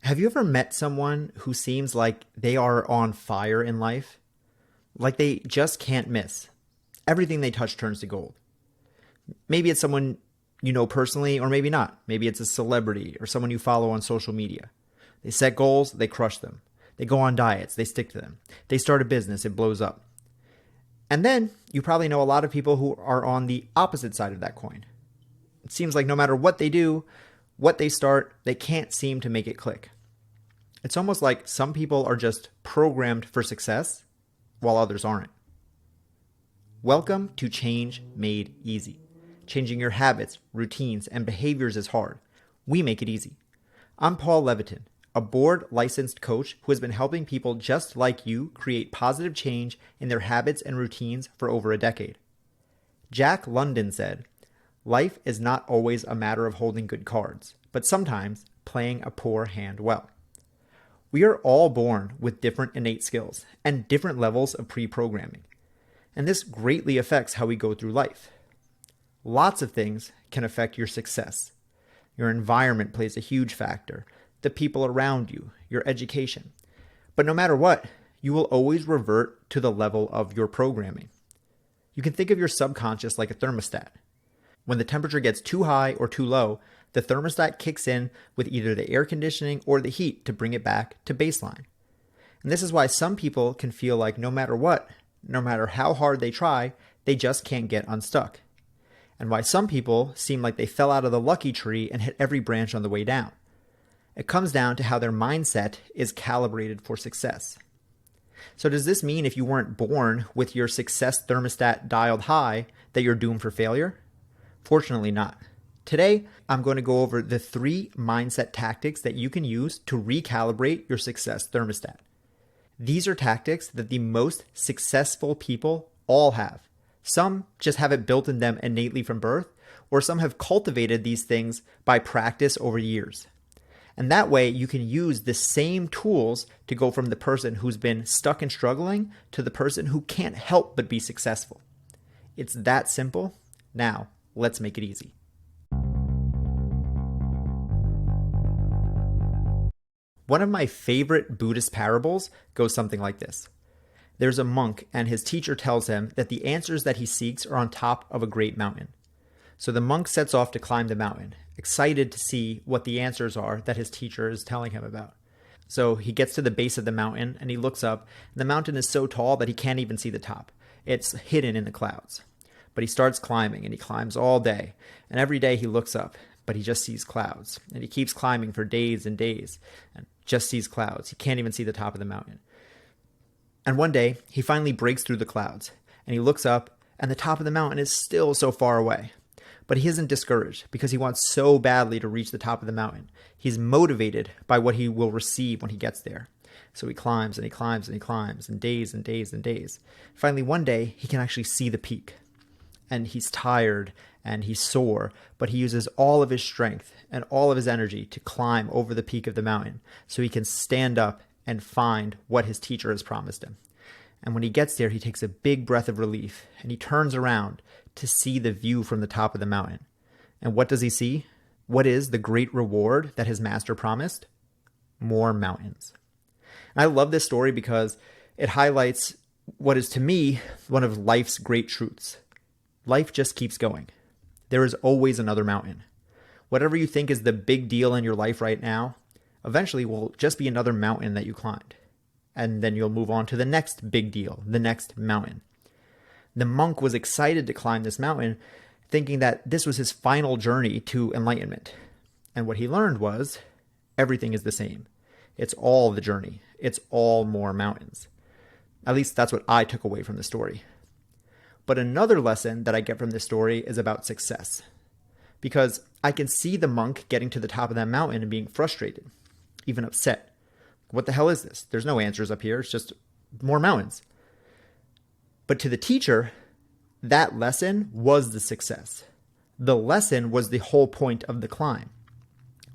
Have you ever met someone who seems like they are on fire in life? Like they just can't miss. Everything they touch turns to gold. Maybe it's someone you know personally, or maybe not. Maybe it's a celebrity or someone you follow on social media. They set goals, they crush them. They go on diets, they stick to them. They start a business, it blows up. And then you probably know a lot of people who are on the opposite side of that coin. It seems like no matter what they do, what they start, they can't seem to make it click. It's almost like some people are just programmed for success while others aren't. Welcome to Change Made Easy. Changing your habits, routines, and behaviors is hard. We make it easy. I'm Paul Leviton, a board licensed coach who has been helping people just like you create positive change in their habits and routines for over a decade. Jack London said, "Life is not always a matter of holding good cards, but sometimes playing a poor hand well." We are all born with different innate skills and different levels of pre-programming, and this greatly affects how we go through life. Lots of things can affect your success. Your environment plays a huge factor, the people around you, your education. But no matter what, you will always revert to the level of your programming. You can think of your subconscious like a thermostat. When the temperature gets too high or too low, the thermostat kicks in with either the air conditioning or the heat to bring it back to baseline. And this is why some people can feel like no matter what, no matter how hard they try, they just can't get unstuck. And why some people seem like they fell out of the lucky tree and hit every branch on the way down. It comes down to how their mindset is calibrated for success. So does this mean if you weren't born with your success thermostat dialed high that you're doomed for failure? Fortunately not. Today, I'm going to go over the 3 mindset tactics that you can use to recalibrate your success thermostat. These are tactics that the most successful people all have. Some just have it built in them innately from birth, or some have cultivated these things by practice over years. And that way, you can use the same tools to go from the person who's been stuck and struggling to the person who can't help but be successful. It's that simple. Now, let's make it easy. One of my favorite Buddhist parables goes something like this. There's a monk, and his teacher tells him that the answers that he seeks are on top of a great mountain. So the monk sets off to climb the mountain, excited to see what the answers are that his teacher is telling him about. So he gets to the base of the mountain, and he looks up. And the mountain is so tall that he can't even see the top. It's hidden in the clouds. But he starts climbing, and he climbs all day. And every day he looks up, but he just sees clouds. And he keeps climbing for days and days, and just sees clouds. He can't even see the top of the mountain. And one day, he finally breaks through the clouds, and he looks up, and the top of the mountain is still so far away. But he isn't discouraged, because he wants so badly to reach the top of the mountain. He's motivated by what he will receive when he gets there. So he climbs, and he climbs, and he climbs, and days and days and days. Finally, one day, he can actually see the peak. And he's tired, and he's sore, but he uses all of his strength and all of his energy to climb over the peak of the mountain so he can stand up and find what his teacher has promised him. And when he gets there, he takes a big breath of relief, and he turns around to see the view from the top of the mountain. And what does he see? What is the great reward that his master promised? More mountains. And I love this story because it highlights what is to me one of life's great truths. Life just keeps going. There is always another mountain. Whatever you think is the big deal in your life right now, eventually will just be another mountain that you climbed. And then you'll move on to the next big deal, the next mountain. The monk was excited to climb this mountain, thinking that this was his final journey to enlightenment. And what he learned was, everything is the same. It's all the journey. It's all more mountains. At least that's what I took away from the story. But another lesson that I get from this story is about success. Because I can see the monk getting to the top of that mountain and being frustrated, even upset. What the hell is this? There's no answers up here. It's just more mountains. But to the teacher, that lesson was the success. The lesson was the whole point of the climb.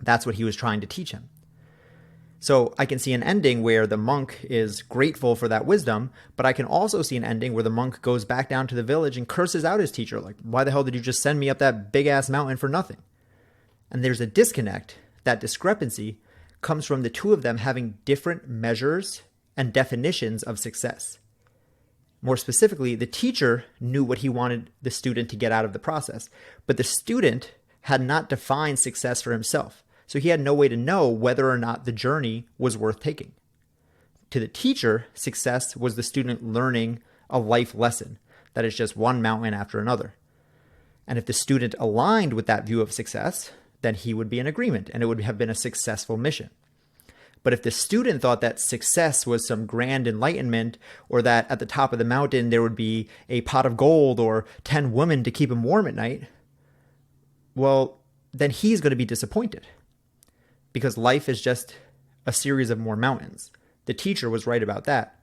That's what he was trying to teach him. So I can see an ending where the monk is grateful for that wisdom, but I can also see an ending where the monk goes back down to the village and curses out his teacher. Like, why the hell did you just send me up that big ass mountain for nothing? And there's a disconnect, that discrepancy, comes from the two of them having different measures and definitions of success. More specifically, the teacher knew what he wanted the student to get out of the process, but the student had not defined success for himself, so he had no way to know whether or not the journey was worth taking. To the teacher, success was the student learning a life lesson that is just one mountain after another. And if the student aligned with that view of success, then he would be in agreement and it would have been a successful mission. But if the student thought that success was some grand enlightenment, or that at the top of the mountain there would be a pot of gold or 10 women to keep him warm at night, well, then he's going to be disappointed because life is just a series of more mountains. The teacher was right about that.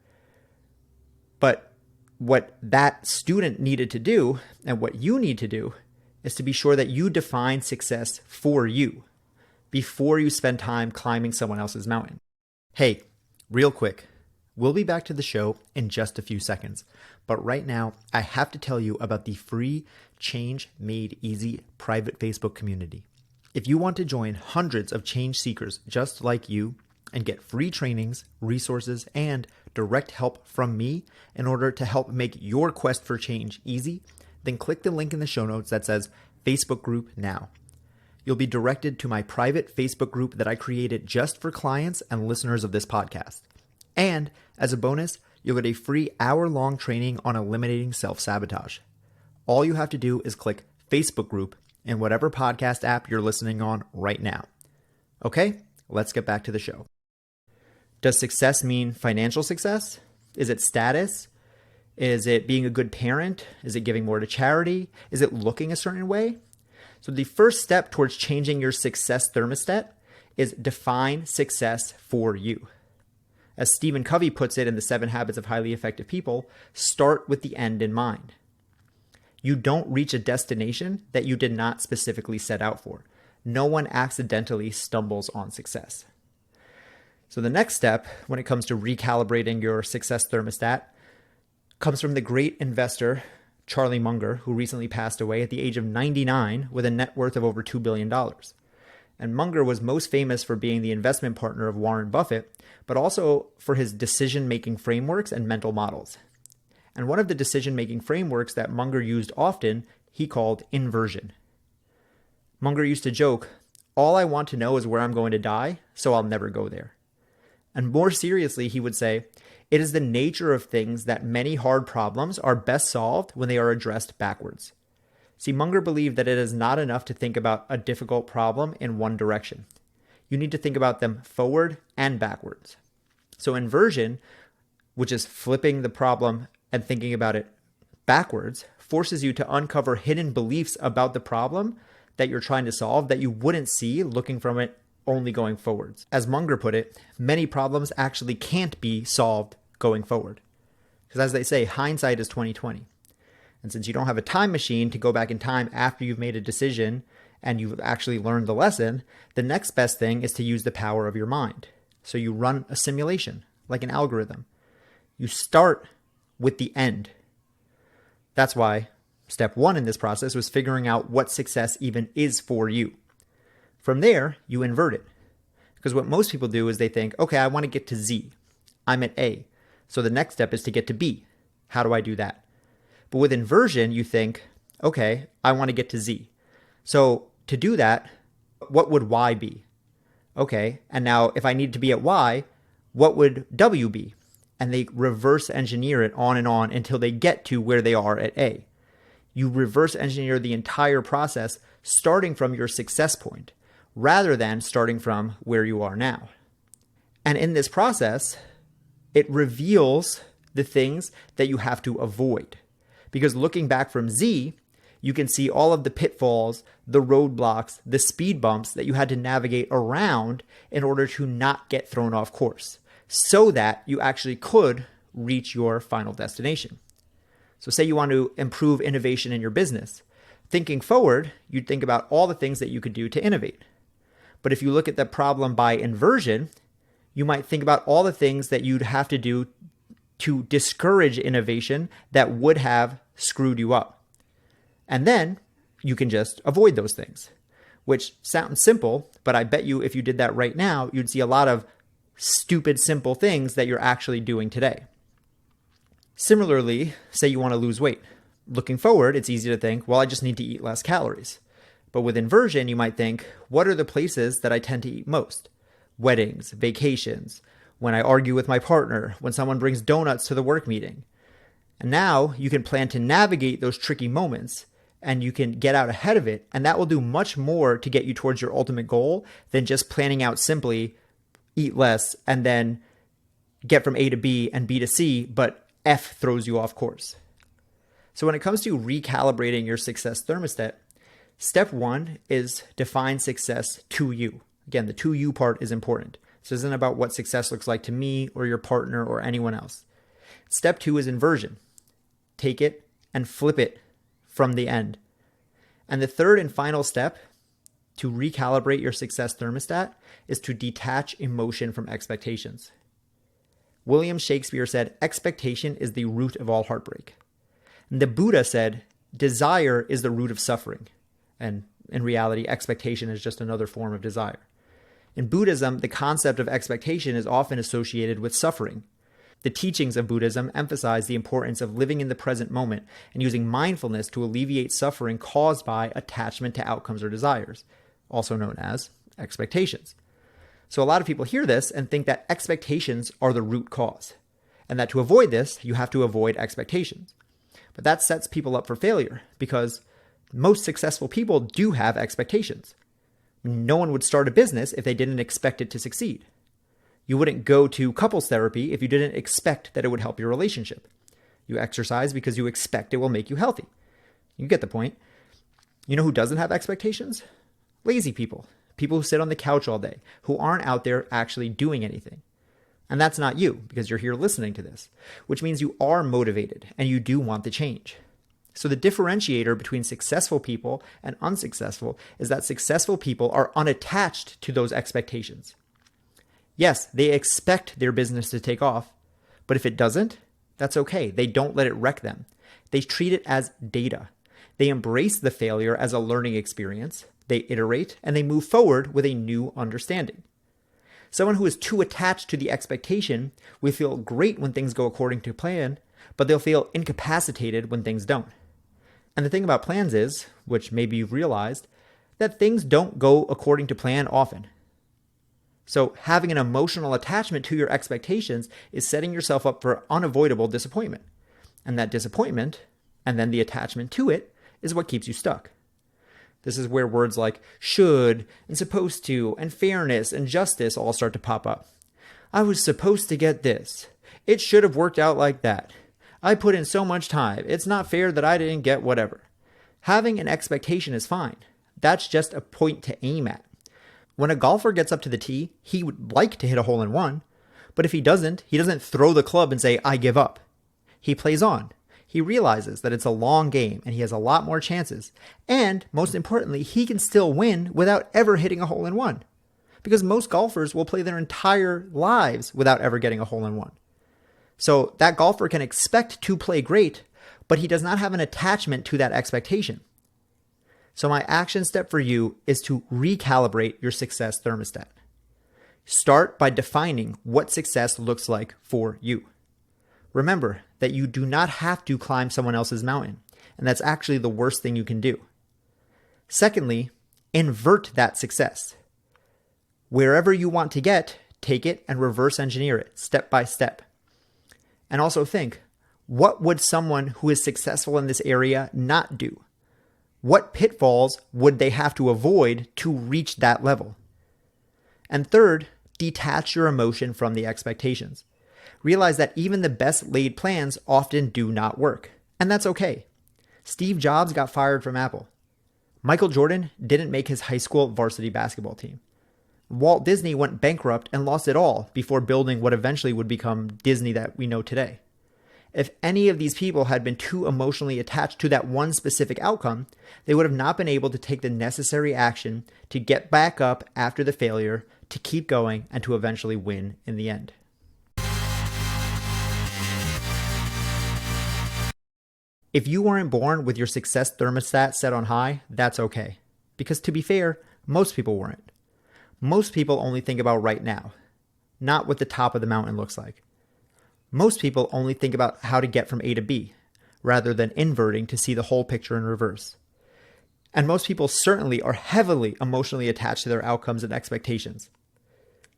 But what that student needed to do and what you need to do is to be sure that you define success for you before you spend time climbing someone else's mountain. Hey, real quick, we'll be back to the show in just a few seconds. But right now, I have to tell you about the free Change Made Easy private Facebook community. If you want to join hundreds of change seekers just like you and get free trainings, resources, and direct help from me in order to help make your quest for change easy, then click the link in the show notes that says Facebook group now. You'll be directed to my private Facebook group that I created just for clients and listeners of this podcast. And as a bonus, you'll get a free hour-long training on eliminating self-sabotage. All you have to do is click Facebook group in whatever podcast app you're listening on right now. Okay, let's get back to the show. Does success mean financial success? Is it status? Is it being a good parent? Is it giving more to charity? Is it looking a certain way? So the first step towards changing your success thermostat is define success for you. As Stephen Covey puts it in the 7 Habits of Highly Effective People, start with the end in mind. You don't reach a destination that you did not specifically set out for. No one accidentally stumbles on success. So the next step when it comes to recalibrating your success thermostat comes from the great investor, Charlie Munger, who recently passed away at the age of 99 with a net worth of over $2 billion. And Munger was most famous for being the investment partner of Warren Buffett, but also for his decision-making frameworks and mental models. And one of the decision-making frameworks that Munger used often, he called inversion. Munger used to joke, "All I want to know is where I'm going to die, so I'll never go there." And more seriously, he would say, it is the nature of things that many hard problems are best solved when they are addressed backwards. See, Munger believed that it is not enough to think about a difficult problem in one direction. You need to think about them forward and backwards. So inversion, which is flipping the problem and thinking about it backwards, forces you to uncover hidden beliefs about the problem that you're trying to solve that you wouldn't see looking from it only going forwards. As Munger put it, many problems actually can't be solved going forward. Because as they say, hindsight is 20/20. And since you don't have a time machine to go back in time after you've made a decision and you've actually learned the lesson, the next best thing is to use the power of your mind. So you run a simulation, like an algorithm. You start with the end. That's why step 1 in this process was figuring out what success even is for you. From there, you invert it. Because what most people do is they think, okay, I want to get to Z. I'm at A. So the next step is to get to B. How do I do that? But with inversion, you think, okay, I want to get to Z. So to do that, what would Y be? Okay, and now if I need to be at Y, what would W be? And they reverse engineer it on and on until they get to where they are at A. You reverse engineer the entire process starting from your success point, rather than starting from where you are now. And in this process, it reveals the things that you have to avoid. Because looking back from Z, you can see all of the pitfalls, the roadblocks, the speed bumps that you had to navigate around in order to not get thrown off course, so that you actually could reach your final destination. So say you want to improve innovation in your business. Thinking forward, you'd think about all the things that you could do to innovate. But if you look at the problem by inversion, you might think about all the things that you'd have to do to discourage innovation that would have screwed you up. And then you can just avoid those things. which sounds simple, but I bet you if you did that right now, you'd see a lot of stupid, simple things that you're actually doing today. Similarly, say you want to lose weight. Looking forward, it's easy to think, well, I just need to eat less calories. But with inversion, you might think, what are the places that I tend to eat most? Weddings, vacations, when I argue with my partner, when someone brings donuts to the work meeting. And now you can plan to navigate those tricky moments and you can get out ahead of it. And that will do much more to get you towards your ultimate goal than just planning out simply eat less and then get from A to B and B to C, but F throws you off course. So when it comes to recalibrating your success thermostat, step one is define success to you. Again, the to you part is important. This isn't about what success looks like to me or your partner or anyone else. Step two is inversion. Take it and flip it from the end. And the third and final step to recalibrate your success thermostat is to detach emotion from expectations. William Shakespeare said, expectation is the root of all heartbreak. And the Buddha said, desire is the root of suffering. And in reality, expectation is just another form of desire. In Buddhism, the concept of expectation is often associated with suffering. The teachings of Buddhism emphasize the importance of living in the present moment and using mindfulness to alleviate suffering caused by attachment to outcomes or desires, also known as expectations. So a lot of people hear this and think that expectations are the root cause, and that to avoid this, you have to avoid expectations. But that sets people up for failure because most successful people do have expectations. No one would start a business if they didn't expect it to succeed. You wouldn't go to couples therapy if you didn't expect that it would help your relationship. You exercise because you expect it will make you healthy. You get the point. You know who doesn't have expectations? Lazy people. People who sit on the couch all day, who aren't out there actually doing anything. And that's not you, because you're here listening to this, which means you are motivated and you do want the change. So the differentiator between successful people and unsuccessful is that successful people are unattached to those expectations. Yes, they expect their business to take off, but if it doesn't, that's okay. They don't let it wreck them. They treat it as data. They embrace the failure as a learning experience. They iterate and they move forward with a new understanding. Someone who is too attached to the expectation will feel great when things go according to plan, but they'll feel incapacitated when things don't. And the thing about plans is, which maybe you've realized, that things don't go according to plan often. So having an emotional attachment to your expectations is setting yourself up for unavoidable disappointment. And that disappointment, and then the attachment to it, is what keeps you stuck. This is where words like should and supposed to and fairness and justice all start to pop up. I was supposed to get this. It should have worked out like that. I put in so much time. It's not fair that I didn't get whatever. Having an expectation is fine. That's just a point to aim at. When a golfer gets up to the tee, he would like to hit a hole in one, but if he doesn't throw the club and say, I give up. He plays on. He realizes that it's a long game and he has a lot more chances. And most importantly, he can still win without ever hitting a hole in one. Because most golfers will play their entire lives without ever getting a hole in one. So that golfer can expect to play great, but he does not have an attachment to that expectation. So my action step for you is to recalibrate your success thermostat. Start by defining what success looks like for you. Remember that you do not have to climb someone else's mountain, and that's actually the worst thing you can do. Secondly, invert that success. Wherever you want to get, take it and reverse engineer it step by step. And also think, what would someone who is successful in this area not do? What pitfalls would they have to avoid to reach that level? And third, detach your emotion from the expectations. Realize that even the best laid plans often do not work. And that's okay. Steve Jobs got fired from Apple. Michael Jordan didn't make his high school varsity basketball team. Walt Disney went bankrupt and lost it all before building what eventually would become Disney that we know today. If any of these people had been too emotionally attached to that one specific outcome, they would have not been able to take the necessary action to get back up after the failure, to keep going, and to eventually win in the end. If you weren't born with your success thermostat set on high, that's okay. Because to be fair, Most people weren't. Most people only think about right now, not what the top of the mountain looks like. Most people only think about how to get from A to B, rather than inverting to see the whole picture in reverse. And most people certainly are heavily emotionally attached to their outcomes and expectations.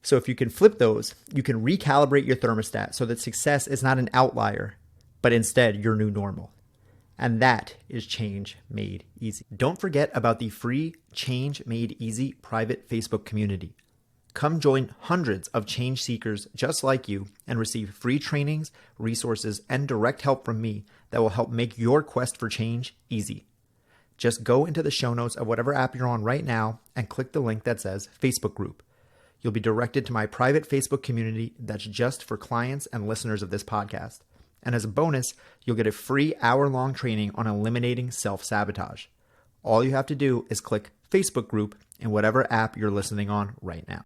So if you can flip those, you can recalibrate your thermostat so that success is not an outlier, but instead your new normal. And that is Change Made Easy. Don't forget about the free Change Made Easy private Facebook community. Come join hundreds of change seekers just like you and receive free trainings, resources, and direct help from me that will help make your quest for change easy. Just go into the show notes of whatever app you're on right now and click the link that says Facebook group. You'll be directed to my private Facebook community that's just for clients and listeners of this podcast. And as a bonus, you'll get a free hour-long training on eliminating self-sabotage. All you have to do is click Facebook group in whatever app you're listening on right now.